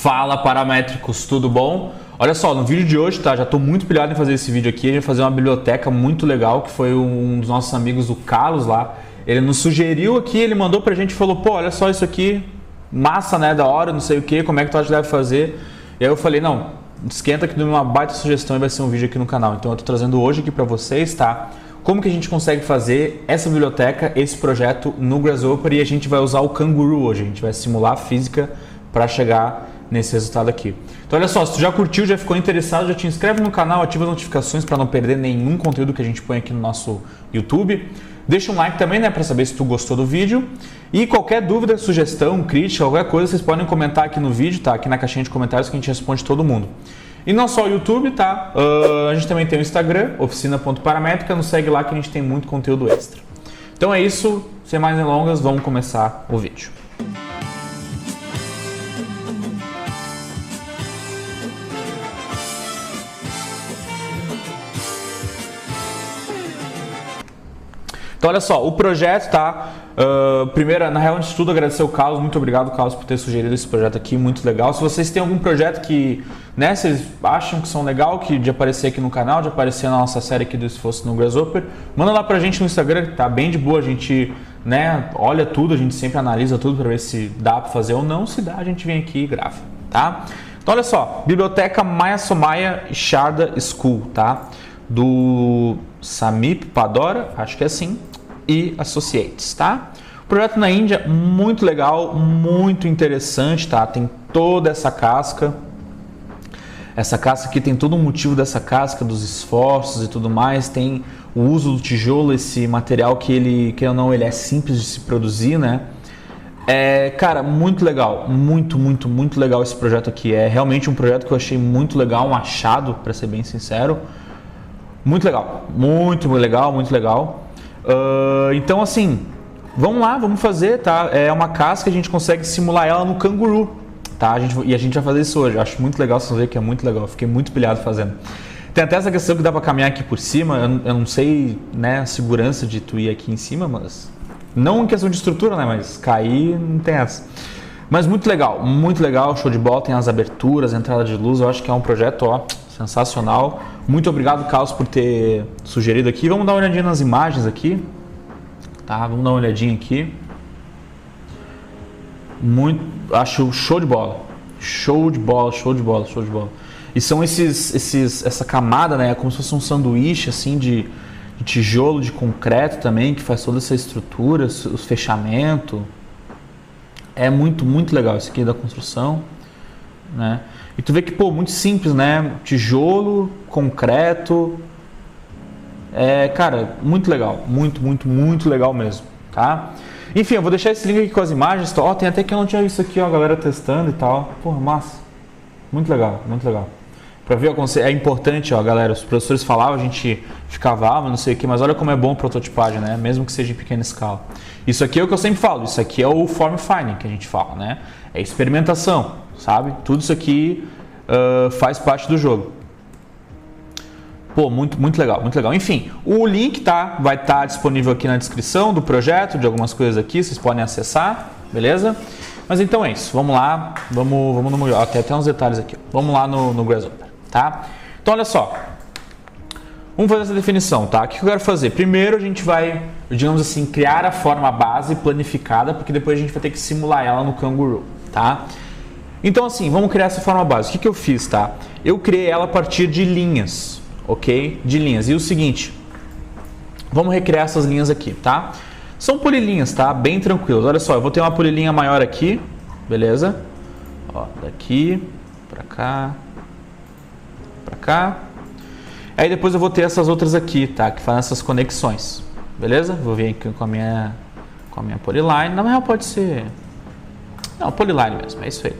Fala, paramétricos, tudo bom? Olha só, no vídeo de hoje, tá? Já estou muito pilhado em fazer esse vídeo aqui. A gente vai fazer uma biblioteca muito legal, que foi um dos nossos amigos, o Carlos lá. Ele nos sugeriu aqui, ele mandou pra gente e falou, pô, olha só isso aqui, massa, né, da hora, não sei o que, como é que tu acha que deve fazer? E aí eu falei, não, esquenta que deu uma baita sugestão e vai ser um vídeo aqui no canal. Então eu tô trazendo hoje aqui pra vocês, tá? Como que a gente consegue fazer essa biblioteca, esse projeto no Grasshopper, e a gente vai usar o Canguru hoje. A gente vai simular a física para chegar nesse resultado aqui. Então olha só, se tu já curtiu, já ficou interessado, já te inscreve no canal, ativa as notificações para não perder nenhum conteúdo que a gente põe aqui no nosso YouTube. Deixa um like também, né, para saber se tu gostou do vídeo. E qualquer dúvida, sugestão, crítica, qualquer coisa, vocês podem comentar aqui no vídeo, tá? Aqui na caixinha de comentários que a gente responde todo mundo. E não só o YouTube, tá? A gente também tem o Instagram, oficina.paramétrica, nos segue lá que a gente tem muito conteúdo extra. Então é isso, sem mais delongas, vamos começar o vídeo. Então olha só, o projeto tá, primeiro, na real, antes de tudo, agradecer o Carlos, muito obrigado, Carlos, por ter sugerido esse projeto aqui, muito legal. Se vocês têm algum projeto que, né, vocês acham que são legal, que de aparecer aqui no canal, de aparecer na nossa série aqui do Esforço no Grasshopper, manda lá pra gente no Instagram, que tá bem de boa, a gente, né, olha tudo, a gente sempre analisa tudo para ver se dá para fazer ou não, se dá, a gente vem aqui e grava, tá? Então olha só, Biblioteca Maya Somaya Sharda School, tá? Do Samip Padora, acho que é assim, e Associates, tá? O projeto na Índia, muito legal, muito interessante, tá? Tem toda essa casca aqui tem todo o motivo dessa casca, dos esforços e tudo mais, tem o uso do tijolo, esse material que ele, que ou não, ele é simples de se produzir, né? Cara, muito legal, muito legal esse projeto aqui, é realmente um projeto que eu achei muito legal, um achado, para ser bem sincero. Muito legal, muito legal. Então assim, vamos lá, vamos fazer, tá? É uma casca, a gente consegue simular ela no Canguru, tá? E a gente vai fazer isso hoje. Eu acho muito legal, vocês vão ver que é muito legal. Fiquei muito pilhado fazendo. Tem até essa questão que dá pra caminhar aqui por cima. Eu não sei, né, a segurança de tu ir aqui em cima, mas não em questão de estrutura, né? Mas cair não tem essa. Mas muito legal, show de bola. Tem as aberturas, a entrada de luz. Eu acho que é um projeto, ó, sensacional. Muito obrigado, Carlos, por ter sugerido aqui. Vamos dar uma olhadinha nas imagens aqui. Tá, vamos dar uma olhadinha aqui. Acho show de bola. Show de bola. E são essa camada, né? Como se fosse um sanduíche assim de tijolo, de concreto também, que faz toda essa estrutura, os fechamentos. É muito legal isso aqui da construção, né? E tu vê que, pô, muito simples, né? Tijolo, concreto. Cara, muito legal. Muito legal mesmo, tá? Enfim, eu vou deixar esse link aqui com as imagens. Ó, tem até que eu não tinha visto aqui, ó, a galera testando e tal. Porra, massa. Muito legal. Pra ver, é importante, ó, galera. Os professores falavam, a gente ficava, não sei o que, mas olha como é bom a prototipagem, né? Mesmo que seja em pequena escala. Isso aqui é o que eu sempre falo. Isso aqui é o form finding que a gente fala, né? É experimentação, sabe? Tudo isso aqui faz parte do jogo. Pô, muito legal. Enfim, o link vai estar disponível aqui na descrição do projeto, de algumas coisas aqui, vocês podem acessar, beleza? Mas então é isso, vamos lá, vamos no... Ó, tem até uns detalhes aqui, vamos lá no Grasshopper, tá? Então olha só, vamos fazer essa definição, tá? O que eu quero fazer? Primeiro a gente vai, digamos assim, criar a forma base planificada, porque depois a gente vai ter que simular ela no Canguru, tá? Então assim, vamos criar essa forma base. O que eu fiz, tá? Eu criei ela a partir de linhas, ok? De linhas. E o seguinte, vamos recriar essas linhas aqui, tá? São polilinhas, tá? Bem tranquilos. Olha só, eu vou ter uma polilinha maior aqui, beleza? Ó, daqui pra cá. Aí depois eu vou ter essas outras aqui, tá? Que fazem essas conexões, beleza? Vou vir aqui com a minha polyline. Na real pode ser... Não, polyline mesmo, é isso aí.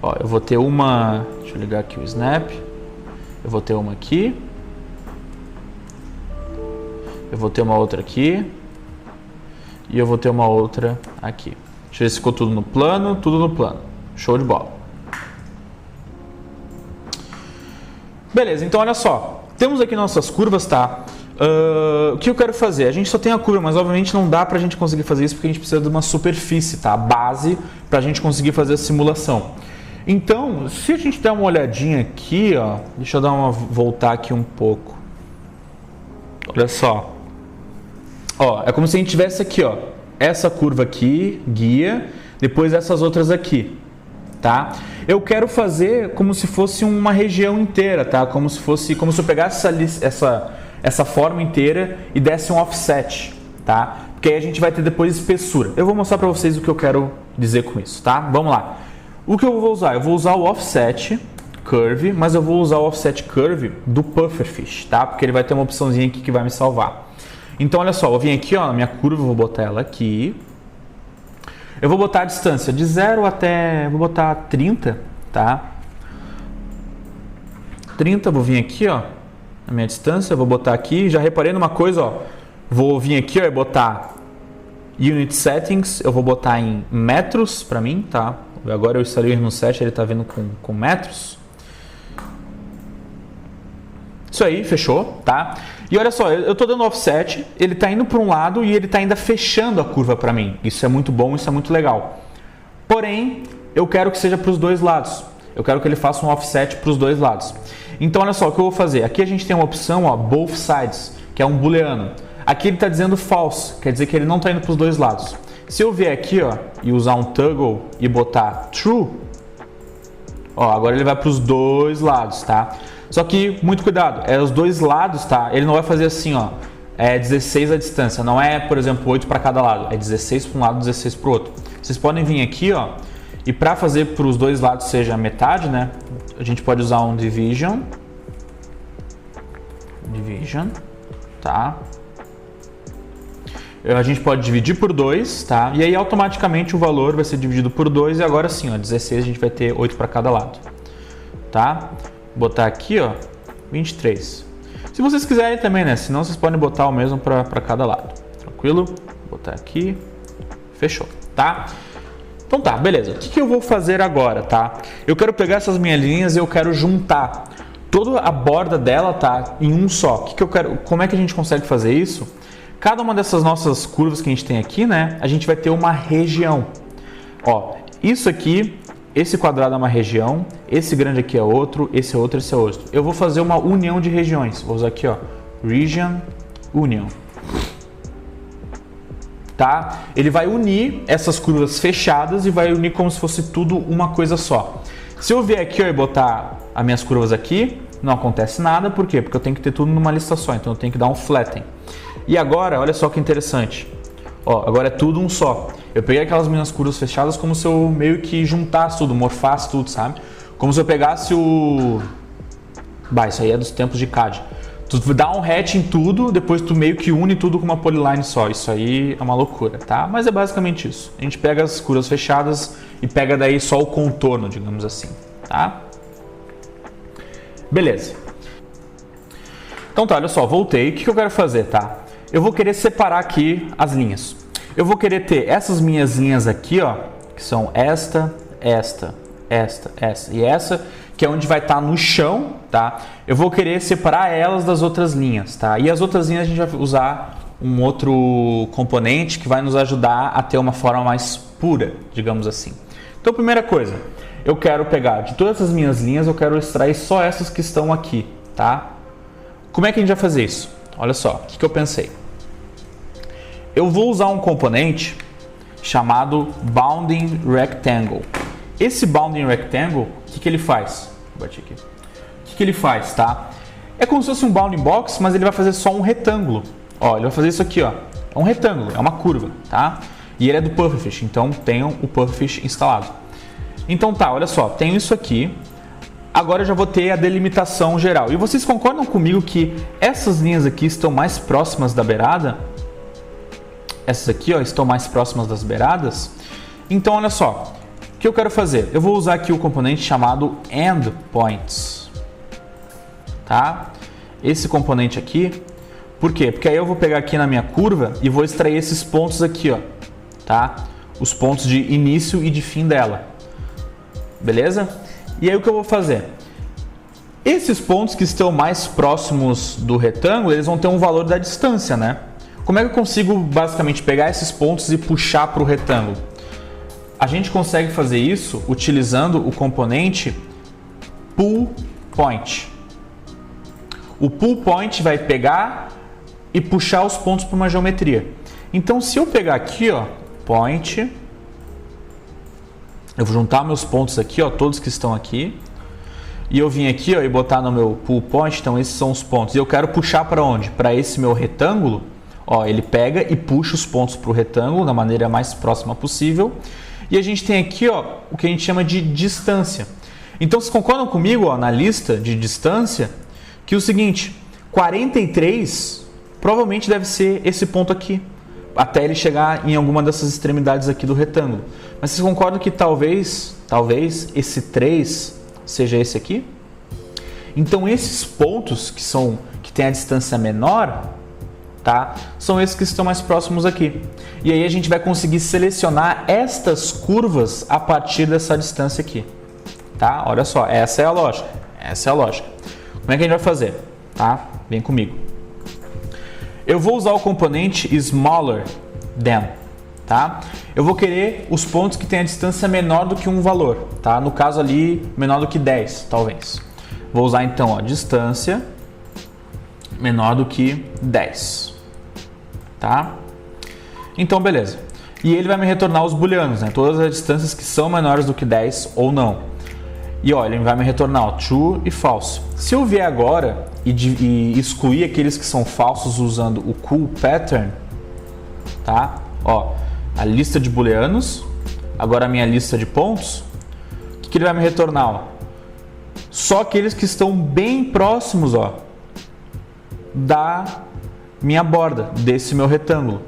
Ó, eu vou ter uma... Deixa eu ligar aqui o snap. Eu vou ter uma aqui. Eu vou ter uma outra aqui. E eu vou ter uma outra aqui. Deixa eu ver se ficou tudo no plano. Show de bola. Beleza, então olha só. Temos aqui nossas curvas, tá? O que eu quero fazer? A gente só tem a curva, mas obviamente não dá pra gente conseguir fazer isso porque a gente precisa de uma superfície, tá? Base pra gente conseguir fazer a simulação. Então, se a gente der uma olhadinha aqui, ó, deixa eu voltar aqui um pouco. Olha só. Ó, é como se a gente tivesse aqui, ó, essa curva aqui, guia, depois essas outras aqui, tá? Eu quero fazer como se fosse uma região inteira, tá? Como se eu pegasse essa forma inteira e desse um offset, tá? Porque aí a gente vai ter depois espessura. Eu vou mostrar para vocês o que eu quero dizer com isso, tá? Vamos lá. O que eu vou usar? Eu vou usar o offset curve, mas eu vou usar o offset curve do pufferfish, tá? Porque ele vai ter uma opçãozinha aqui que vai me salvar. Então, olha só, eu vim aqui, ó, na minha curva, vou botar ela aqui. Eu vou botar a distância de 0 até, vou botar 30, tá? 30, vou vir aqui, ó, na minha distância, vou botar aqui. Já reparei numa coisa, ó, vou vir aqui, ó, e botar Unit Settings, eu vou botar em metros para mim, tá? Agora eu instalei no set, ele tá vindo com metros. Isso aí, fechou, tá? E olha só, eu tô dando offset, ele tá indo para um lado e ele tá ainda fechando a curva para mim. Isso é muito bom, isso é muito legal. Porém, eu quero que seja para os dois lados. Eu quero que ele faça um offset para os dois lados. Então, olha só, o que eu vou fazer? Aqui a gente tem uma opção, ó, both sides, que é um booleano. Aqui ele está dizendo false, quer dizer que ele não está indo para os dois lados. Se eu vier aqui, ó, e usar um toggle e botar true, ó, agora ele vai para os dois lados, tá? Só que, muito cuidado, é os dois lados, tá? Ele não vai fazer assim, ó, é 16 a distância, não é, por exemplo, 8 para cada lado, é 16 para um lado, 16 para o outro. Vocês podem vir aqui, ó, e para fazer para os dois lados seja metade, né? A gente pode usar um division, tá? A gente pode dividir por 2, tá? E aí automaticamente o valor vai ser dividido por 2 e agora sim, ó, 16 a gente vai ter 8 para cada lado, tá? Vou botar aqui, ó, 23. Se vocês quiserem também, né? Senão vocês podem botar o mesmo para cada lado. Tranquilo? Vou botar aqui. Fechou, tá? Então tá, beleza. O que eu vou fazer agora, tá? Eu quero pegar essas minhas linhas e eu quero juntar toda a borda dela, tá? Em um só. O que eu quero? Como é que a gente consegue fazer isso? Cada uma dessas nossas curvas que a gente tem aqui, né? A gente vai ter uma região. Ó, isso aqui, esse quadrado é uma região, esse grande aqui é outro, esse é outro, esse é outro. Eu vou fazer uma união de regiões. Vou usar aqui, ó, Region Union. Tá? Ele vai unir essas curvas fechadas e vai unir como se fosse tudo uma coisa só. Se eu vier aqui, ó, e botar as minhas curvas aqui, não acontece nada. Por quê? Porque eu tenho que ter tudo numa lista só. Então eu tenho que dar um flatten. E agora, olha só que interessante. Ó, agora é tudo um só. Eu peguei aquelas minhas curvas fechadas como se eu meio que juntasse tudo, morfasse tudo, sabe? Como se eu pegasse o... Bah, isso aí é dos tempos de CAD. Tu dá um hatch em tudo, depois tu meio que une tudo com uma polyline só. Isso aí é uma loucura, tá? Mas é basicamente isso. A gente pega as curvas fechadas e pega daí só o contorno, digamos assim, tá? Beleza. Então tá, olha só, voltei. O que eu quero fazer, tá? Eu vou querer separar aqui as linhas. Eu vou querer ter essas minhas linhas aqui, ó, que são esta e essa, que é onde vai estar no chão, tá? Eu vou querer separar elas das outras linhas, tá? E as outras linhas a gente vai usar um outro componente que vai nos ajudar a ter uma forma mais pura, digamos assim. Então, primeira coisa, eu quero pegar de todas as minhas linhas, eu quero extrair só essas que estão aqui, tá? Como é que a gente vai fazer isso? Olha só, o que eu pensei. Eu vou usar um componente chamado Bounding Rectangle. Esse Bounding Rectangle, o que ele faz? Vou bater aqui. O que ele faz, tá? É como se fosse um Bounding Box, mas ele vai fazer só um retângulo. Ó, ele vai fazer isso aqui, ó. É um retângulo, é uma curva, tá? E ele é do Pufferfish, então tenham o Pufferfish instalado. Então tá, olha só, tenho isso aqui. Agora eu já vou ter a delimitação geral. E vocês concordam comigo que essas linhas aqui estão mais próximas da beirada? Essas aqui, ó, estão mais próximas das beiradas? Então, olha só. O que eu quero fazer? Eu vou usar aqui o componente chamado Endpoints. Tá? Esse componente aqui. Por quê? Porque aí eu vou pegar aqui na minha curva e vou extrair esses pontos aqui, ó. Tá? Os pontos de início e de fim dela. Beleza? E aí o que eu vou fazer? Esses pontos que estão mais próximos do retângulo, eles vão ter um valor da distância, né? Como é que eu consigo basicamente pegar esses pontos e puxar para o retângulo? a gente consegue fazer isso utilizando o componente pull point. O pull point vai pegar e puxar os pontos para uma geometria. Então, se eu pegar aqui, ó, point, eu vou juntar meus pontos aqui, ó, todos que estão aqui, e eu vim aqui, ó, e botar no meu pull point. Então, esses são os pontos. E eu quero puxar para onde? Para esse meu retângulo. Ó, ele pega e puxa os pontos para o retângulo da maneira mais próxima possível. E a gente tem aqui, ó, o que a gente chama de distância. Então, vocês concordam comigo, ó, na lista de distância, que o seguinte, 43 provavelmente deve ser esse ponto aqui, até ele chegar em alguma dessas extremidades aqui do retângulo. Mas vocês concordam que talvez esse 3 seja esse aqui? Então, esses pontos que tem a distância menor, tá? São esses que estão mais próximos aqui. E aí a gente vai conseguir selecionar estas curvas a partir dessa distância aqui. Tá? Olha só, essa é a lógica. Essa é a lógica. Como é que a gente vai fazer? Tá? Vem comigo. Eu vou usar o componente smaller than. Tá? Eu vou querer os pontos que têm a distância menor do que um valor. Tá? No caso ali, menor do que 10, talvez. Vou usar então a distância menor do que 10. Tá? Então, beleza. E ele vai me retornar os booleanos, né? Todas as distâncias que são menores do que 10 ou não. E olha, ele vai me retornar ó, true e false. Se eu vier agora e excluir aqueles que são falsos usando o cool pattern, tá? Ó, a lista de booleanos, agora a minha lista de pontos, o que ele vai me retornar? Ó? Só aqueles que estão bem próximos, ó, da minha borda, desse meu retângulo,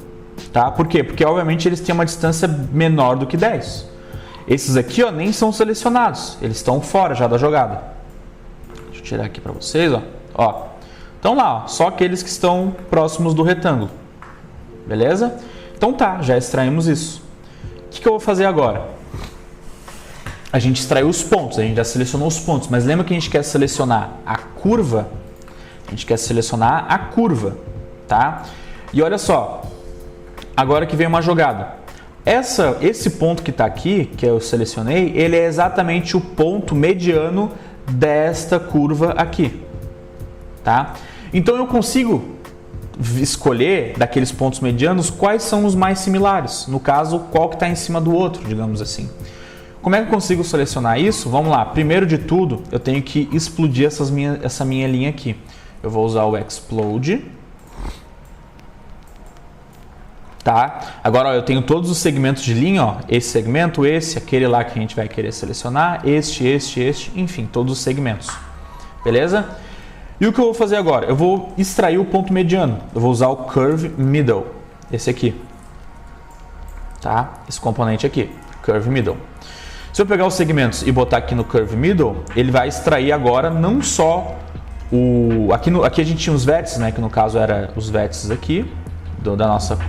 tá? Por quê? Porque obviamente eles têm uma distância menor do que 10. Esses aqui, ó, nem são selecionados, eles estão fora já da jogada. Deixa eu tirar aqui para vocês, ó. Ó, estão lá, ó, só aqueles que estão próximos do retângulo, beleza? Então tá, já extraímos isso. O que eu vou fazer agora? A gente extraiu os pontos, a gente já selecionou os pontos, mas lembra que a gente quer selecionar a curva? A gente quer selecionar a curva, tá? E olha só, agora que vem uma jogada. Esse ponto que está aqui, que eu selecionei, ele é exatamente o ponto mediano desta curva aqui, tá? Então eu consigo escolher daqueles pontos medianos quais são os mais similares. No caso, qual que está em cima do outro, digamos assim. Como é que eu consigo selecionar isso? Vamos lá. Primeiro de tudo, eu tenho que explodir essa minha linha aqui. Eu vou usar o explode. Tá? Agora, ó, eu tenho todos os segmentos de linha, ó, esse segmento, esse, aquele lá que a gente vai querer selecionar, este, enfim, todos os segmentos. Beleza? E o que eu vou fazer agora? Eu vou extrair o ponto mediano. Eu vou usar o curve middle, esse aqui. Tá? Esse componente aqui, curve middle. Se eu pegar os segmentos e botar aqui no curve middle, ele vai extrair agora não só o... Aqui a gente tinha os vértices, né? Que no caso era os vértices aqui.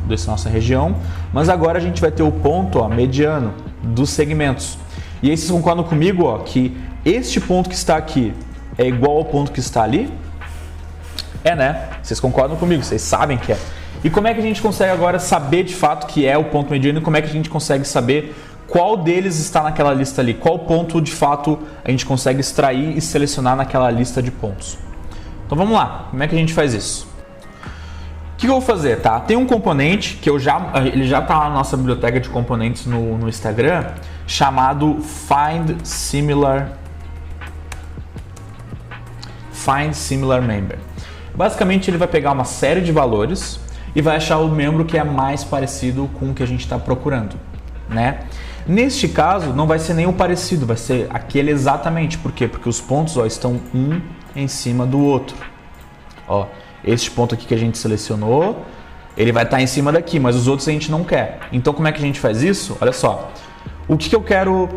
Dessa nossa região, mas agora a gente vai ter o ponto ó, mediano dos segmentos. E aí vocês concordam comigo ó, que este ponto que está aqui é igual ao ponto que está ali? É, né? Vocês concordam comigo, vocês sabem que é. E como é que a gente consegue agora saber de fato que é o ponto mediano e como é que a gente consegue saber qual deles está naquela lista ali? Qual ponto de fato a gente consegue extrair e selecionar naquela lista de pontos? Então vamos lá, como é que a gente faz isso? O que eu vou fazer, tá? Tem um componente que ele já está na nossa biblioteca de componentes no Instagram, chamado Find Similar Member. Basicamente, ele vai pegar uma série de valores e vai achar o membro que é mais parecido com o que a gente está procurando, né? Neste caso, não vai ser nem o parecido, vai ser aquele exatamente. Por quê? Porque os pontos ó, estão um em cima do outro. Ó. Este ponto aqui que a gente selecionou, ele vai estar em cima daqui, mas os outros a gente não quer. Então, como é que a gente faz isso? Olha só. O que eu quero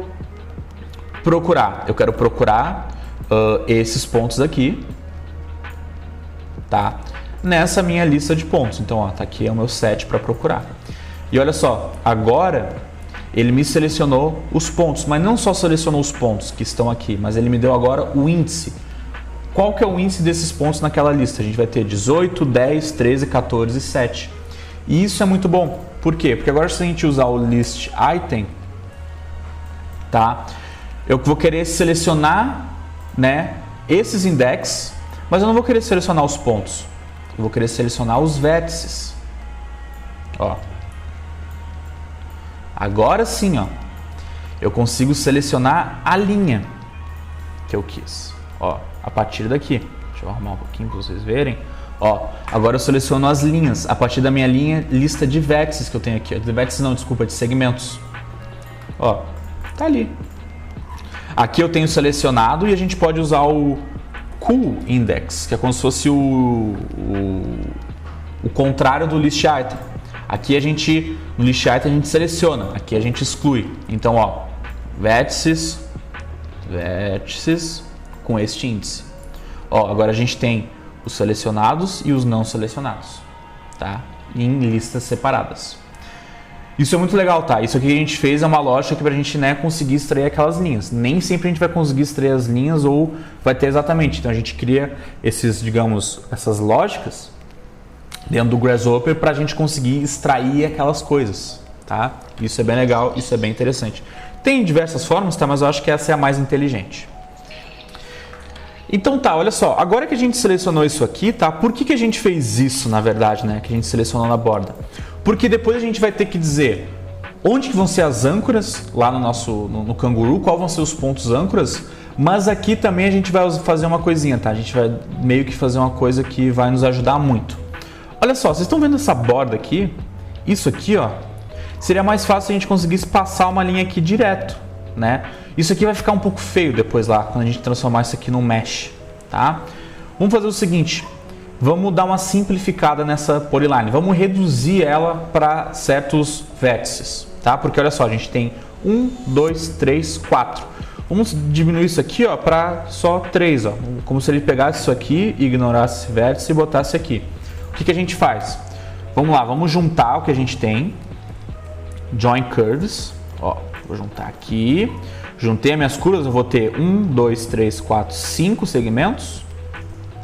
procurar? Eu quero procurar esses pontos aqui, tá? Nessa minha lista de pontos. Então, ó, tá aqui é o meu set para procurar. E olha só, agora ele me selecionou os pontos, mas não só selecionou os pontos que estão aqui, mas ele me deu agora o índice. Qual que é o índice desses pontos naquela lista? A gente vai ter 18, 10, 13, 14 e 7. E isso é muito bom. Por quê? Porque agora se a gente usar o list item, tá? Eu vou querer selecionar, né, esses index, mas eu não vou querer selecionar os pontos. Eu vou querer selecionar os vértices. Ó. Agora sim, ó, eu consigo selecionar a linha que eu quis. Ó, a partir daqui. Deixa eu arrumar um pouquinho para vocês verem. Ó, agora eu seleciono as linhas a partir da minha lista de vértices que eu tenho aqui. De vértices não, desculpa, de segmentos. Ó, tá ali. Aqui eu tenho selecionado e a gente pode usar o Cool Index, que é como se fosse o contrário do List Item. Aqui no List Item a gente seleciona, aqui a gente exclui. Então, ó, vértices com este índice. Ó, agora a gente tem os selecionados e os não selecionados, tá? Em listas separadas. Isso é muito legal, tá? Isso aqui que a gente fez é uma lógica para a gente, né, conseguir extrair aquelas linhas. Nem sempre a gente vai conseguir extrair as linhas ou vai ter exatamente. Então a gente cria essas lógicas dentro do Grasshopper para a gente conseguir extrair aquelas coisas, tá? Isso é bem legal, isso é bem interessante. Tem diversas formas, tá? Mas eu acho que essa é a mais inteligente. Então tá, olha só, agora que a gente selecionou isso aqui, tá? Por que a gente fez isso, na verdade, né? Que a gente selecionou na borda? Porque depois a gente vai ter que dizer onde que vão ser as âncoras lá no Canguru, qual vão ser os pontos âncoras, mas aqui também a gente vai fazer uma coisinha, tá? A gente vai meio que fazer uma coisa que vai nos ajudar muito. Olha só, vocês estão vendo essa borda aqui? Isso aqui, ó, seria mais fácil se a gente conseguisse passar uma linha aqui direto, né? Isso aqui vai ficar um pouco feio depois lá, quando a gente transformar isso aqui num mesh, tá? Vamos fazer o seguinte, vamos dar uma simplificada nessa polyline, vamos reduzir ela para certos vértices, tá? Porque olha só, a gente tem 1, 2, 3, 4. Vamos diminuir isso aqui, ó, para só 3, ó. Como se ele pegasse isso aqui, ignorasse esse vértice e botasse aqui. O que a gente faz? Vamos lá, vamos juntar o que a gente tem. Join curves, ó, vou juntar aqui. Juntei as minhas curvas, eu vou ter 1, 2, 3, 4, 5 segmentos.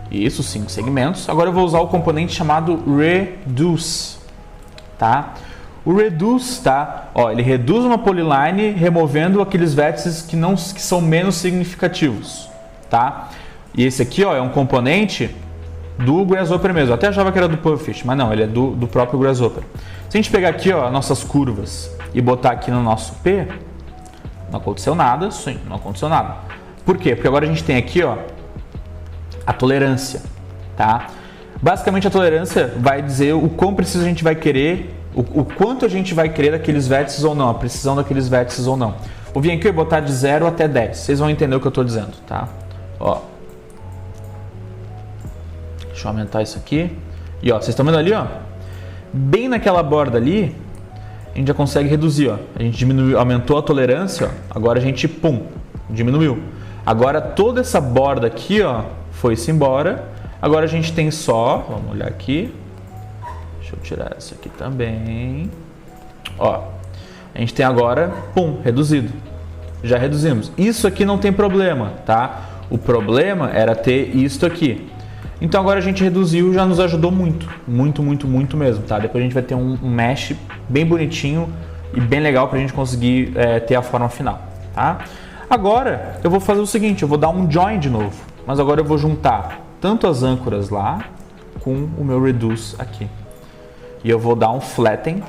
Isso, 5 segmentos. Agora eu vou usar o componente chamado Reduce, tá? O Reduce, tá? Ó, ele reduz uma polyline removendo aqueles vértices que são menos significativos, tá? E esse aqui, ó, é um componente do Grasshopper mesmo. Eu até achava que era do Puppet, mas não, ele é do próprio Grasshopper. Se a gente pegar aqui, ó, nossas curvas e botar aqui no nosso P, não aconteceu nada, sim, não aconteceu nada. Por quê? Porque agora a gente tem aqui, ó, a tolerância, tá? Basicamente a tolerância vai dizer o quão preciso a gente vai querer, o quanto a gente vai querer daqueles vértices ou não, a precisão daqueles vértices ou não. Vou vir aqui e botar de 0 até 10, vocês vão entender o que eu estou dizendo, tá? Ó. Deixa eu aumentar isso aqui. E ó, vocês estão vendo ali, ó? Bem naquela borda ali, a gente já consegue reduzir, ó. A gente diminuiu, aumentou a tolerância, ó. Agora a gente, pum, diminuiu. Agora toda essa borda aqui, ó, foi-se embora. Agora a gente tem só, vamos olhar aqui. Deixa eu tirar essa aqui também. Ó, a gente tem agora, pum, reduzido. Já reduzimos. Isso aqui não tem problema, tá? O problema era ter isto aqui. Então agora a gente reduziu, já nos ajudou muito. Muito, muito, muito mesmo, tá? Depois a gente vai ter um mesh bem bonitinho e bem legal pra gente conseguir ter a forma final, tá? Agora eu vou fazer o seguinte, eu vou dar um join de novo. Mas agora eu vou juntar tanto as âncoras lá com o meu reduce aqui. E eu vou dar um flatten.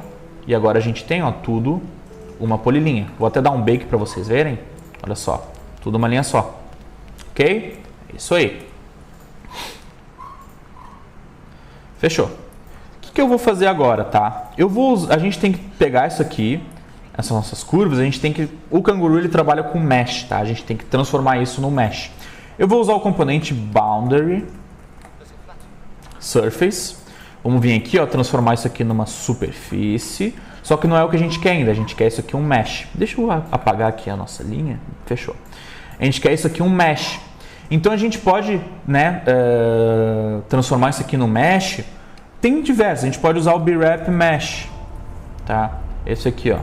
E agora a gente tem, ó, tudo uma polilinha. Vou até dar um bake para vocês verem. Olha só, tudo uma linha só. Ok? É isso aí. Fechou. O que eu vou fazer agora, tá? A gente tem que pegar isso aqui, essas nossas curvas, o Canguru ele trabalha com mesh, tá? A gente tem que transformar isso no mesh. Eu vou usar o componente Boundary Surface. Vamos vir aqui, ó, transformar isso aqui numa superfície. Só que não é o que a gente quer ainda. A gente quer isso aqui um mesh. Deixa eu apagar aqui a nossa linha. Fechou. A gente quer isso aqui um mesh. Então a gente pode, né, transformar isso aqui no mesh. Tem diversos. A gente pode usar o Brep Mesh, tá? Esse aqui, ó.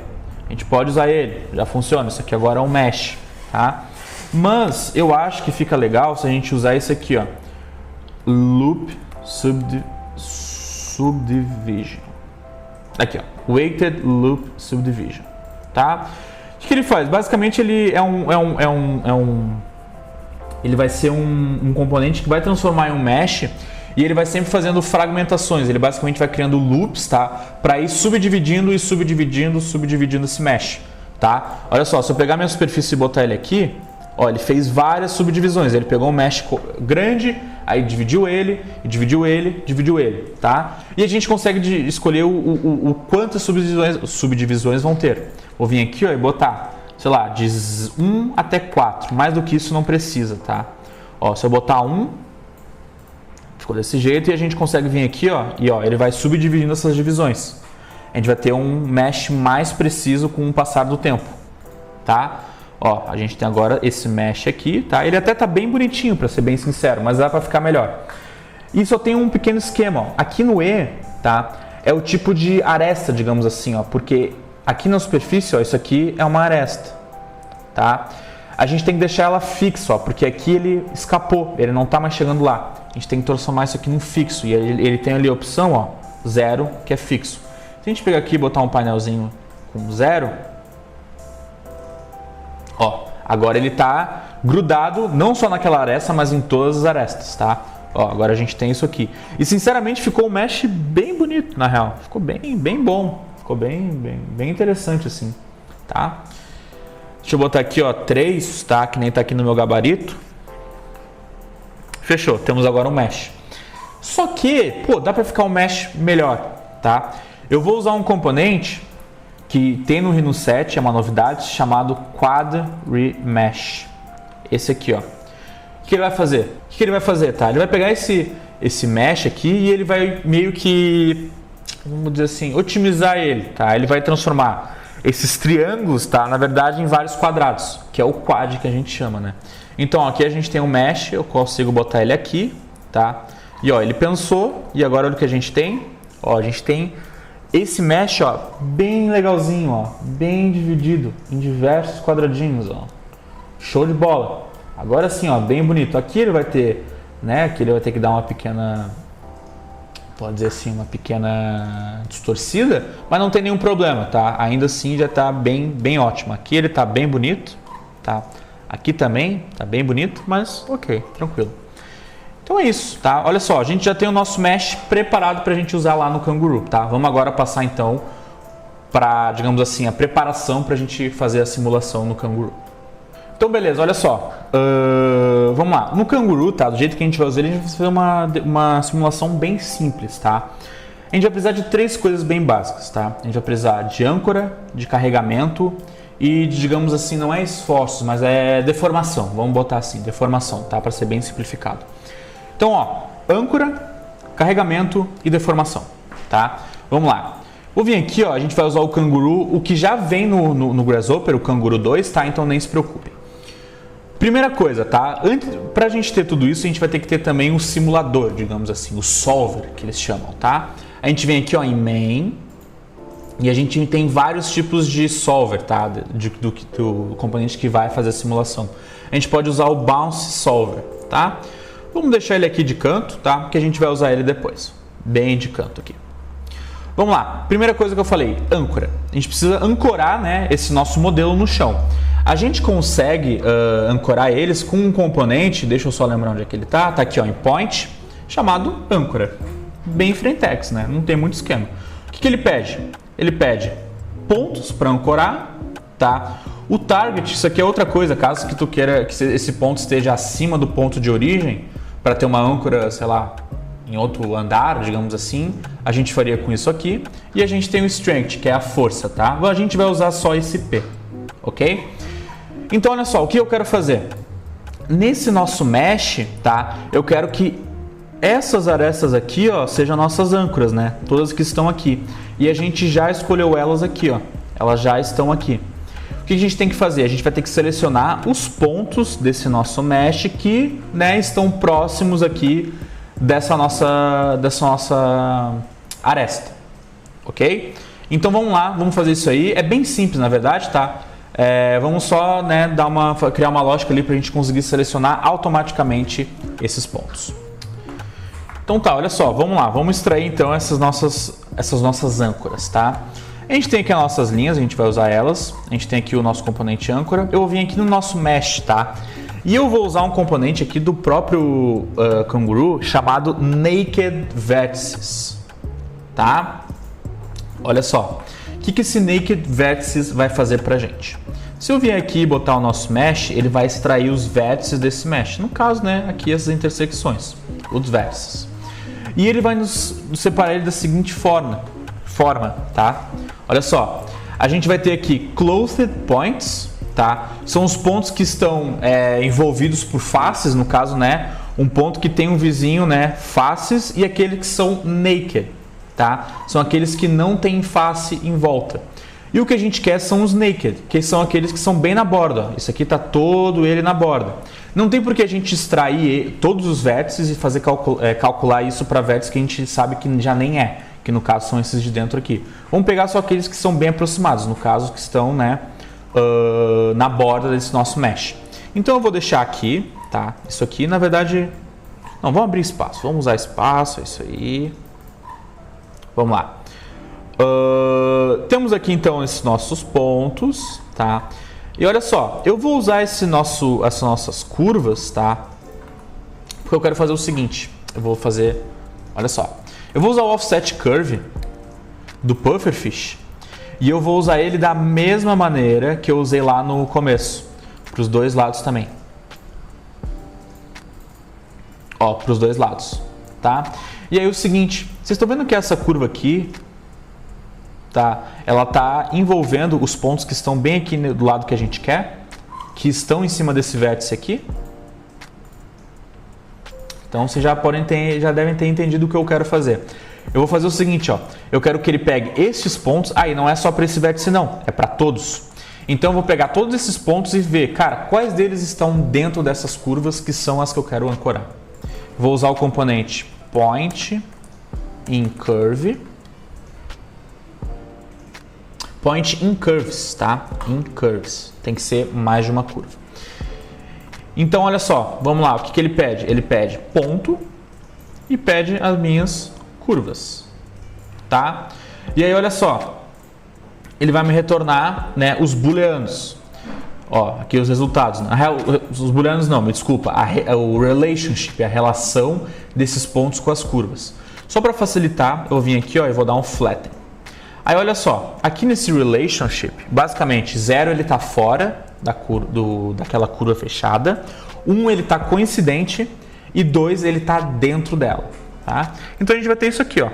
A gente pode usar ele. Já funciona. Isso aqui agora é um mesh, tá? Mas eu acho que fica legal se a gente usar esse aqui, ó, Loop Subdivision. Aqui, ó, Weighted Loop Subdivision, tá? O que ele faz? Basicamente ele ele vai ser um componente que vai transformar em um mesh e ele vai sempre fazendo fragmentações. Ele basicamente vai criando loops, tá? Para ir subdividindo e subdividindo esse mesh, tá? Olha só, se eu pegar minha superfície e botar ele aqui, ó, ele fez várias subdivisões. Ele pegou um mesh grande, aí dividiu ele, dividiu ele, tá? E a gente consegue escolher o quantas subdivisões vão ter. Vou vir aqui, ó, e botar, sei lá, de 1 até 4. Mais do que isso não precisa, tá? Ó, se eu botar 1, ficou desse jeito, e a gente consegue vir aqui, ó, e ó, ele vai subdividindo essas divisões. A gente vai ter um mesh mais preciso com o passar do tempo, tá? Ó, a gente tem agora esse mesh aqui, tá? Ele até tá bem bonitinho, para ser bem sincero, mas dá para ficar melhor. E só tem um pequeno esquema, ó. Aqui no E, tá? É o tipo de aresta, digamos assim, ó, porque aqui na superfície, ó, isso aqui é uma aresta, tá? A gente tem que deixar ela fixa, ó, porque aqui ele escapou, ele não tá mais chegando lá. A gente tem que transformar isso aqui num fixo, e ele tem ali a opção, ó, 0, que é fixo. Se a gente pegar aqui e botar um painelzinho com 0, ó, agora ele tá grudado não só naquela aresta, mas em todas as arestas, tá? Ó, agora a gente tem isso aqui. E sinceramente ficou um mesh bem bonito, na real. Ficou bem bom. Ficou bem interessante assim, tá? Deixa eu botar aqui, ó, 3, tá? Que nem tá aqui no meu gabarito. Fechou, temos agora um mesh. Só que, pô, dá pra ficar um mesh melhor, tá? Eu vou usar um componente que tem no Rhino 7, é uma novidade, chamado Quad Remesh. Esse aqui, ó. O que ele vai fazer? O que ele vai fazer, tá? Ele vai pegar esse mesh aqui e ele vai meio que, vamos dizer assim, otimizar ele, tá? Ele vai transformar esses triângulos, tá? Na verdade, em vários quadrados, que é o quad que a gente chama, né? Então, aqui a gente tem um mesh, eu consigo botar ele aqui, tá? E ó, ele pensou, e agora olha o que a gente tem. Ó, a gente tem esse mesh, ó, bem legalzinho, ó, bem dividido em diversos quadradinhos, ó. Show de bola. Agora sim, ó, bem bonito. Aqui ele vai ter, né? Aqui ele vai ter que dar uma pequena, pode dizer assim, uma pequena distorcida, mas não tem nenhum problema, tá? Ainda assim já tá bem ótimo. Aqui ele tá bem bonito, tá? Aqui também tá bem bonito, mas ok, tranquilo. Então é isso, tá? Olha só, a gente já tem o nosso mesh preparado para a gente usar lá no Canguru, tá? Vamos agora passar então para, digamos assim, a preparação para a gente fazer a simulação no Canguru. Então beleza, olha só, vamos lá. No Canguru, tá? Do jeito que a gente vai usar ele, a gente vai fazer uma simulação bem simples, tá? A gente vai precisar de 3 coisas bem básicas, tá? A gente vai precisar de âncora, de carregamento e, digamos assim, não é esforços, mas é deformação. Vamos botar assim, deformação, tá? Para ser bem simplificado. Então, ó, âncora, carregamento e deformação, tá? Vamos lá. Vou vir aqui, ó, a gente vai usar o Canguru, o que já vem no Grasshopper, o Canguru 2, tá? Então nem se preocupe. Primeira coisa, tá? Para a gente ter tudo isso, a gente vai ter que ter também um simulador, digamos assim, o solver, que eles chamam, tá? A gente vem aqui, ó, em main, e a gente tem vários tipos de solver, tá? Do componente que vai fazer a simulação. A gente pode usar o bounce solver, tá? Vamos deixar ele aqui de canto, tá? Porque a gente vai usar ele depois. Bem de canto aqui. Vamos lá. Primeira coisa que eu falei, âncora. A gente precisa ancorar, né, esse nosso modelo no chão. A gente consegue ancorar eles com um componente, deixa eu só lembrar onde é que ele tá. Tá aqui, ó, em point, chamado âncora. Bem frentex, né? Não tem muito esquema. O que ele pede? Ele pede pontos para ancorar, tá? O target, isso aqui é outra coisa, caso que tu queira que esse ponto esteja acima do ponto de origem, para ter uma âncora, sei lá, em outro andar, digamos assim, a gente faria com isso aqui. E a gente tem o strength, que é a força, tá? A gente vai usar só esse P, ok? Então, olha só, o que eu quero fazer? Nesse nosso mesh, tá? Eu quero que essas arestas aqui, ó, sejam nossas âncoras, né? Todas que estão aqui. E a gente já escolheu elas aqui, ó. Elas já estão aqui. O que a gente tem que fazer? A gente vai ter que selecionar os pontos desse nosso mesh que, né, estão próximos aqui dessa nossa aresta, ok? Então vamos lá, vamos fazer isso aí. É bem simples, na verdade, tá? Vamos só, né, criar uma lógica ali para a gente conseguir selecionar automaticamente esses pontos. Então tá, olha só, vamos lá, vamos extrair então essas nossas âncoras, tá? A gente tem aqui as nossas linhas, a gente vai usar elas. A gente tem aqui o nosso componente âncora. Eu vou vir aqui no nosso mesh, tá? E eu vou usar um componente aqui do próprio Canguru chamado Naked Vertices, tá? Olha só, o que esse Naked Vertices vai fazer pra gente? Se eu vier aqui e botar o nosso mesh, ele vai extrair os vértices desse mesh. No caso, né, aqui as intersecções, os vértices. E ele vai nos separar ele da seguinte forma, tá? Olha só, a gente vai ter aqui Clothed Points, tá? São os pontos que estão envolvidos por faces, no caso, né? Um ponto que tem um vizinho, né? Faces, e aqueles que são naked, tá? São aqueles que não têm face em volta. E o que a gente quer são os naked, que são aqueles que são bem na borda. Ó. Isso aqui está todo ele na borda. Não tem por que a gente extrair todos os vértices e fazer calcular isso para vértices que a gente sabe que já nem é, que no caso são esses de dentro aqui. Vamos pegar só aqueles que são bem aproximados, no caso que estão, né, na borda desse nosso mesh. Então eu vou deixar aqui, tá? Isso aqui, na verdade, não, vamos abrir espaço, vamos usar espaço, é isso aí. Vamos lá. Temos aqui então esses nossos pontos, tá? E olha só, eu vou usar essas nossas curvas, tá? Porque eu quero fazer o seguinte, eu vou fazer, olha só, eu vou usar o Offset Curve do Pufferfish e eu vou usar ele da mesma maneira que eu usei lá no começo, para os dois lados também. Ó, para os dois lados, tá? E aí o seguinte, vocês estão vendo que essa curva aqui, tá? Ela está envolvendo os pontos que estão bem aqui do lado que a gente quer, que estão em cima desse vértice aqui. Então vocês já devem ter entendido o que eu quero fazer. Eu vou fazer o seguinte, ó. Eu quero que ele pegue esses pontos. Aí não é só para esse vértice não, é para todos. Então eu vou pegar todos esses pontos e ver, cara, quais deles estão dentro dessas curvas que são as que eu quero ancorar. Vou usar o componente Point in Curve. Point in Curves, tá? In Curves. Tem que ser mais de uma curva. Então, olha só. Vamos lá. O que ele pede? Ele pede ponto e pede as minhas curvas, tá? E aí, olha só. Ele vai me retornar, né, os booleanos. Ó, aqui os resultados. Os booleanos não, me desculpa. O relationship, a relação desses pontos com as curvas. Só para facilitar, eu vim aqui, ó, e vou dar um flatten. Aí olha só, aqui nesse relationship, basicamente 0 ele está fora daquela curva fechada, 1 ele está coincidente e 2 ele está dentro dela. Tá? Então a gente vai ter isso aqui, ó.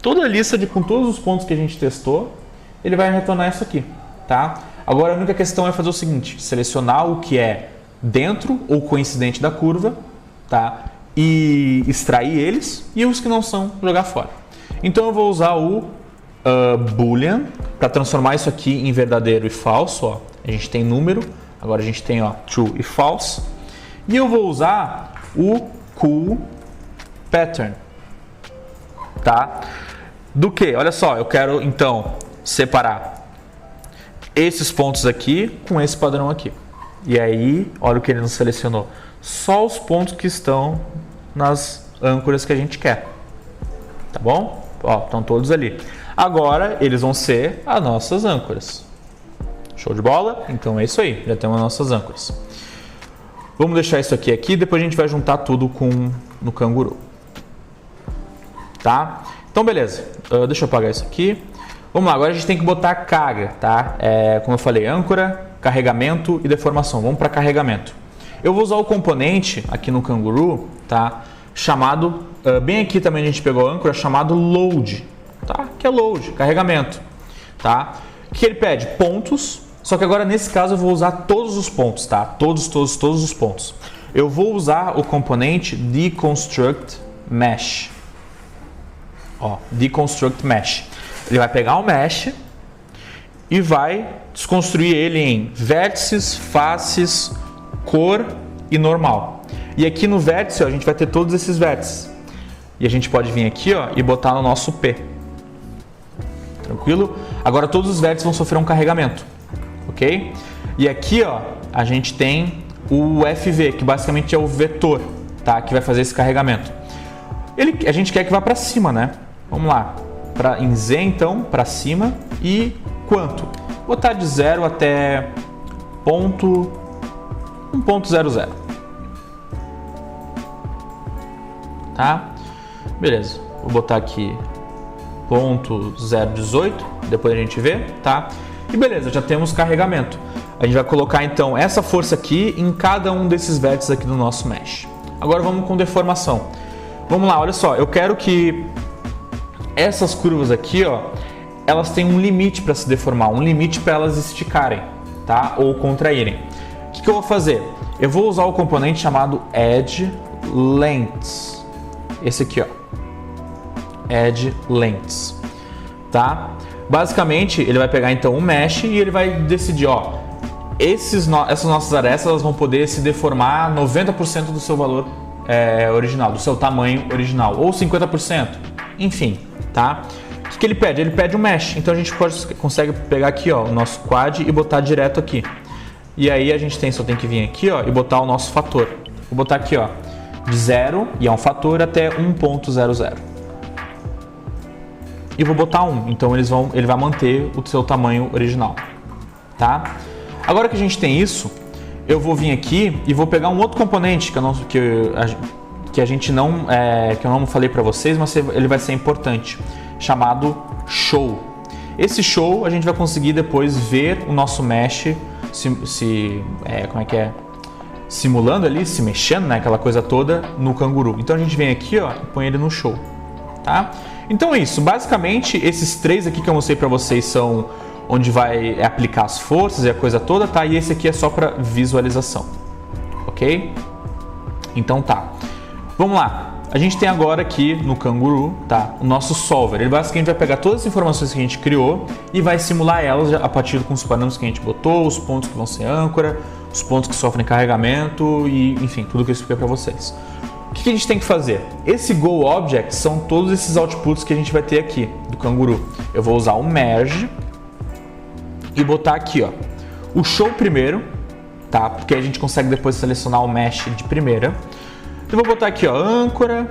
Toda a lista com todos os pontos que a gente testou, ele vai retornar isso aqui. Tá? Agora a única questão é fazer o seguinte, selecionar o que é dentro ou coincidente da curva, tá? E extrair eles, e os que não são, jogar fora. Então eu vou usar o Boolean para transformar isso aqui em verdadeiro e falso. Ó. A gente tem número, agora a gente tem, ó, true e false. E eu vou usar o cool pattern, tá? Do que? Olha só, eu quero então separar esses pontos aqui com esse padrão aqui. E aí, olha o que ele nos selecionou. Só os pontos que estão nas âncoras que a gente quer. Tá bom? Ó, estão todos ali. Agora, eles vão ser as nossas âncoras. Show de bola? Então é isso aí, já temos as nossas âncoras. Vamos deixar isso aqui, depois a gente vai juntar tudo no Canguru. Tá? Então beleza, deixa eu apagar isso aqui. Vamos lá, agora a gente tem que botar carga, tá? Como eu falei, âncora, carregamento e deformação. Vamos para carregamento. Eu vou usar o componente aqui no Canguru, tá? Chamado, bem aqui também a gente pegou a âncora, chamado load. Tá? Que é load, carregamento, tá? O que ele pede? Pontos, só que agora nesse caso eu vou usar todos os pontos, tá? Todos os pontos. Eu vou usar o componente deconstruct mesh. Ó, deconstruct mesh. Ele vai pegar o mesh e vai desconstruir ele em vértices, faces, cor e normal. E aqui no vértice, ó, a gente vai ter todos esses vértices. E a gente pode vir aqui, ó, e botar no nosso P. Tranquilo? Agora todos os vértices vão sofrer um carregamento, ok? E aqui, ó, a gente tem o FV, que basicamente é o vetor, tá? Que vai fazer esse carregamento. A gente quer que vá para cima, né? Vamos lá. em Z, então, para cima. E quanto? Vou botar de 0 até 1.00. Tá? Beleza. Vou botar aqui 0.018, depois a gente vê, tá? E beleza, já temos carregamento. A gente vai colocar então essa força aqui em cada um desses vértices aqui do nosso mesh. Agora vamos com deformação. Vamos lá, olha só, eu quero que essas curvas aqui, ó, elas têm um limite para se deformar, um limite para elas esticarem, tá? Ou contraírem. O que eu vou fazer? Eu vou usar o componente chamado Edge Lengths. Esse aqui, ó. Edge Lengths, tá? Basicamente, ele vai pegar então um mesh e ele vai decidir, ó, essas nossas arestas elas vão poder se deformar 90% do seu valor original, do seu tamanho original, ou 50%, enfim, tá? O que ele pede? Ele pede um mesh, então a gente consegue pegar aqui, ó, o nosso quad e botar direto aqui. E aí a gente só tem que vir aqui, ó, e botar o nosso fator. Vou botar aqui, ó, de 0, e é um fator, até 1.00. E vou botar 1, então ele vai manter o seu tamanho original, tá? Agora que a gente tem isso, eu vou vir aqui e vou pegar um outro componente que eu não falei para vocês, mas ele vai ser importante, chamado Show. Esse Show a gente vai conseguir depois ver o nosso mesh simulando ali, se mexendo, né, aquela coisa toda no canguru. Então a gente vem aqui, ó, e põe ele no Show, tá? Então é isso, basicamente esses três aqui que eu mostrei para vocês são onde vai aplicar as forças e a coisa toda, tá? E esse aqui é só para visualização, ok? Então tá, vamos lá. A gente tem agora aqui no canguru, tá, o nosso solver. Ele basicamente vai pegar todas as informações que a gente criou e vai simular elas a partir com os parâmetros que a gente botou, os pontos que vão ser âncora, os pontos que sofrem carregamento e, enfim, tudo que eu expliquei para vocês. O que a gente tem que fazer? Esse GoObject são todos esses outputs que a gente vai ter aqui do canguru. Eu vou usar o merge e botar aqui, ó, o show primeiro, tá? Porque a gente consegue depois selecionar o mesh de primeira. Eu vou botar aqui, ó, âncora,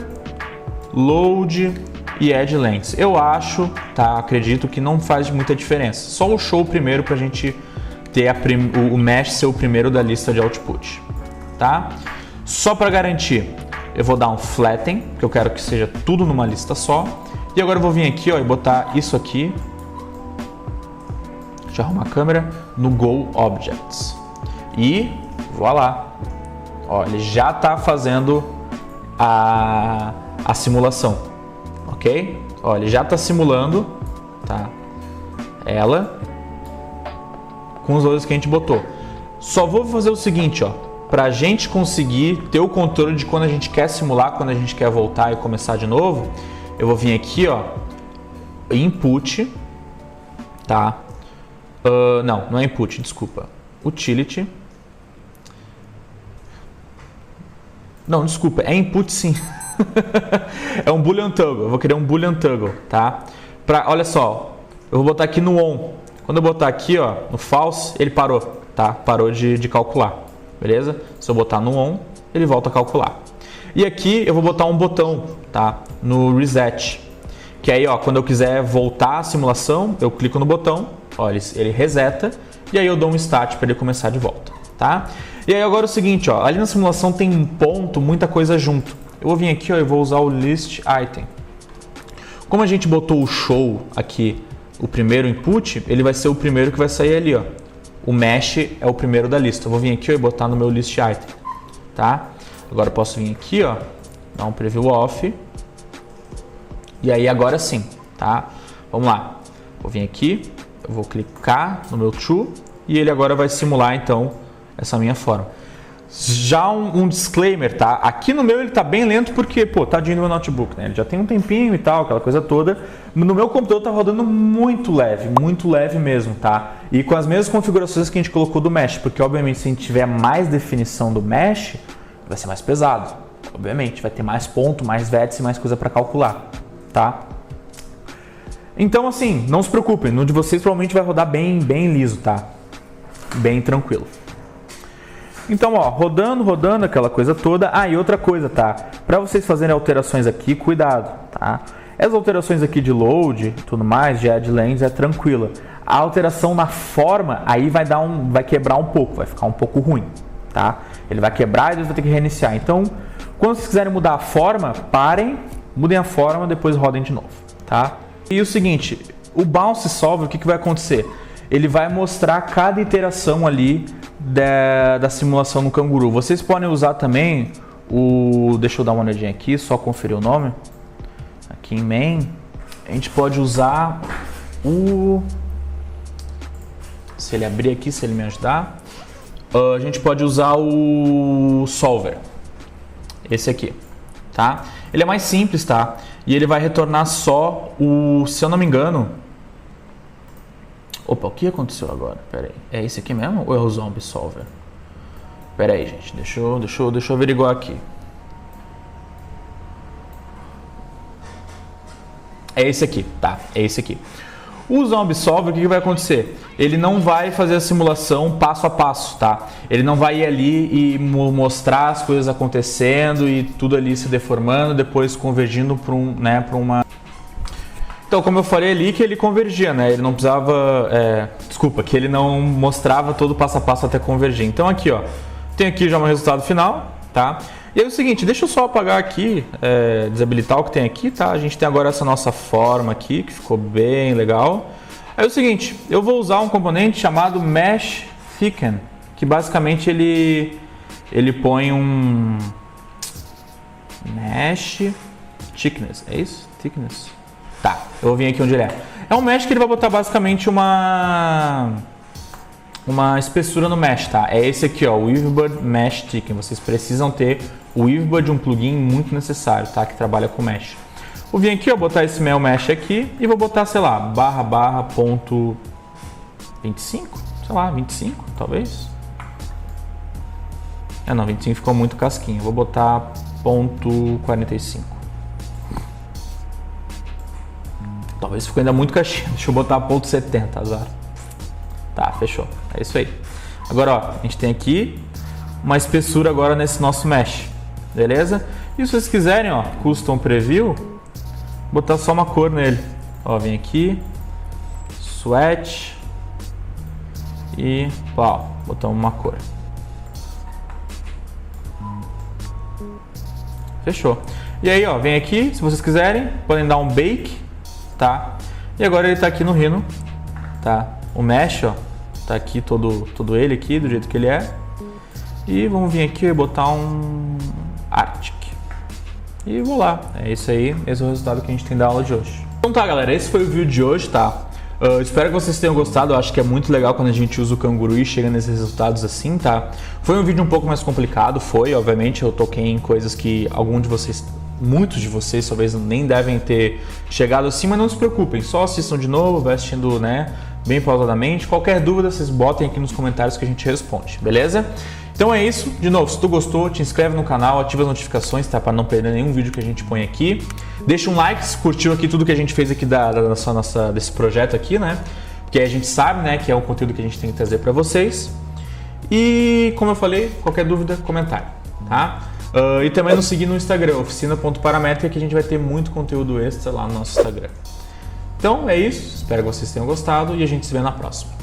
load e edge lengths. Eu acho, tá? Acredito que não faz muita diferença. Só o show primeiro para a gente ter o mesh ser o primeiro da lista de output, tá? Só para garantir, eu vou dar um flatten, que eu quero que seja tudo numa lista só. E agora eu vou vir aqui, ó, e botar isso aqui. Deixa eu arrumar a câmera no GoObjects. E voilá! Ó, ele já está fazendo a simulação, ok? Ó, ele já está simulando, tá? Ela com os valores que a gente botou. Só vou fazer o seguinte, ó, para a gente conseguir ter o controle de quando a gente quer simular, quando a gente quer voltar e começar de novo, eu vou vir aqui, ó, input, tá? Não é input, desculpa. Utility. Não, desculpa, é input sim. É um boolean toggle, eu vou querer um boolean toggle, tá? Olha só, eu vou botar aqui no on. Quando eu botar aqui, ó, no false, ele parou, tá? Parou de calcular, beleza? Se eu botar no on, ele volta a calcular. E aqui eu vou botar um botão, tá? No reset, que aí, ó, quando eu quiser voltar a simulação, eu clico no botão, ó, ele reseta, e aí eu dou um start para ele começar de volta, tá? E aí agora é o seguinte, ó, ali na simulação tem um ponto, muita coisa junto. Eu vou vir aqui, ó, e vou usar o list item. Como a gente botou o show aqui, o primeiro input, ele vai ser o primeiro que vai sair ali, ó. O mesh é o primeiro da lista. Eu vou vir aqui, ó, e botar no meu list item, tá? Agora eu posso vir aqui, ó, dar um preview off. E aí agora sim, tá? Vamos lá. Vou vir aqui, eu vou clicar no meu true e ele agora vai simular então essa minha forma. Já um disclaimer, tá? Aqui no meu ele tá bem lento porque, pô, tadinho do meu notebook, né? Ele já tem um tempinho e tal, aquela coisa toda. No meu computador tá rodando muito leve mesmo, tá? E com as mesmas configurações que a gente colocou do mesh, porque obviamente se a gente tiver mais definição do mesh, vai ser mais pesado. Obviamente, vai ter mais ponto, mais vértice, mais coisa para calcular, tá? Então assim, não se preocupem, no de vocês provavelmente vai rodar bem liso, tá? Bem tranquilo. Então, ó, rodando aquela coisa toda. Ah, e outra coisa, tá? Para vocês fazerem alterações aqui, cuidado, tá? As alterações aqui de load e tudo mais, de add lanes, é tranquila. A alteração na forma, aí vai quebrar um pouco, vai ficar um pouco ruim, tá? Ele vai quebrar e ele vai ter que reiniciar. Então, quando vocês quiserem mudar a forma, parem, mudem a forma, depois rodem de novo, tá? E o seguinte, o Bounce Solver, o que vai acontecer? Ele vai mostrar cada iteração ali da simulação no Canguru. Vocês podem usar também deixa eu dar uma olhadinha aqui, só conferir o nome. Aqui em main, a gente pode usar se ele abrir aqui, se ele me ajudar, a gente pode usar o Solver. Esse aqui, tá? Ele é mais simples, tá? E ele vai retornar só se eu não me engano... Opa, o que aconteceu agora? Pera aí. É esse aqui mesmo ou é o Zombie Solver? Pera aí, gente. Deixa eu averiguar aqui. É esse aqui, tá? É esse aqui. O Zombie Solver, o que vai acontecer? Ele não vai fazer a simulação passo a passo, tá? Ele não vai ir ali e mostrar as coisas acontecendo e tudo ali se deformando, depois convergindo para uma... Então, como eu falei ali, que ele convergia, né? Ele não precisava... que ele não mostrava todo o passo a passo até convergir. Então, aqui, ó, tem aqui já o resultado final, tá? E aí é o seguinte, deixa eu só apagar aqui, desabilitar o que tem aqui, tá? A gente tem agora essa nossa forma aqui, que ficou bem legal. Aí é o seguinte, eu vou usar um componente chamado Mesh Thicken, que basicamente ele põe um... Mesh Thickness, é isso? Thickness. Tá, eu vou vir aqui onde ele é. É um mesh que ele vai botar basicamente uma espessura no mesh, tá? É esse aqui, ó, o Weaverbird Mesh Thicken. Vocês precisam ter o Weaverbird, um plugin muito necessário, tá? Que trabalha com mesh. Vou vir aqui, ó, botar esse meu mesh aqui e vou botar, sei lá, ponto 25, sei lá, 25, talvez. Não, 25 ficou muito casquinho. Vou botar ponto 45. Talvez ficou ainda muito caixinha. Deixa eu botar ponto 70, azar. Tá, fechou. É isso aí. Agora, ó, a gente tem aqui uma espessura agora nesse nosso mesh. Beleza? E se vocês quiserem, ó, Custom Preview, botar só uma cor nele. Ó, vem aqui, Swatch e, ó, botamos uma cor. Fechou. E aí, ó, vem aqui, se vocês quiserem, podem dar um bake, tá? E agora ele tá aqui no Rhino, tá? O mesh, ó, tá aqui todo ele aqui, do jeito que ele é. E vamos vir aqui e botar um Arctic. E vou lá, é isso aí, esse é o resultado que a gente tem da aula de hoje. Então tá, galera, esse foi o vídeo de hoje, tá? Espero que vocês tenham gostado, eu acho que é muito legal quando a gente usa o Canguru e chega nesses resultados assim, tá? Foi um vídeo um pouco mais complicado, obviamente eu toquei em coisas que muitos de vocês talvez nem devem ter chegado assim, mas não se preocupem, só assistam de novo, vai assistindo, né, bem pausadamente. Qualquer dúvida, vocês botem aqui nos comentários que a gente responde, beleza? Então é isso, de novo, se tu gostou, te inscreve no canal, ativa as notificações, tá? Para não perder nenhum vídeo que a gente põe aqui. Deixa um like se curtiu aqui tudo que a gente fez aqui desse projeto aqui, né? Porque a gente sabe, né, que é um conteúdo que a gente tem que trazer para vocês. E, como eu falei, qualquer dúvida, comentário, tá? E também nos seguir no Instagram, oficina.paramétrica, que a gente vai ter muito conteúdo extra lá no nosso Instagram. Então é isso, espero que vocês tenham gostado e a gente se vê na próxima.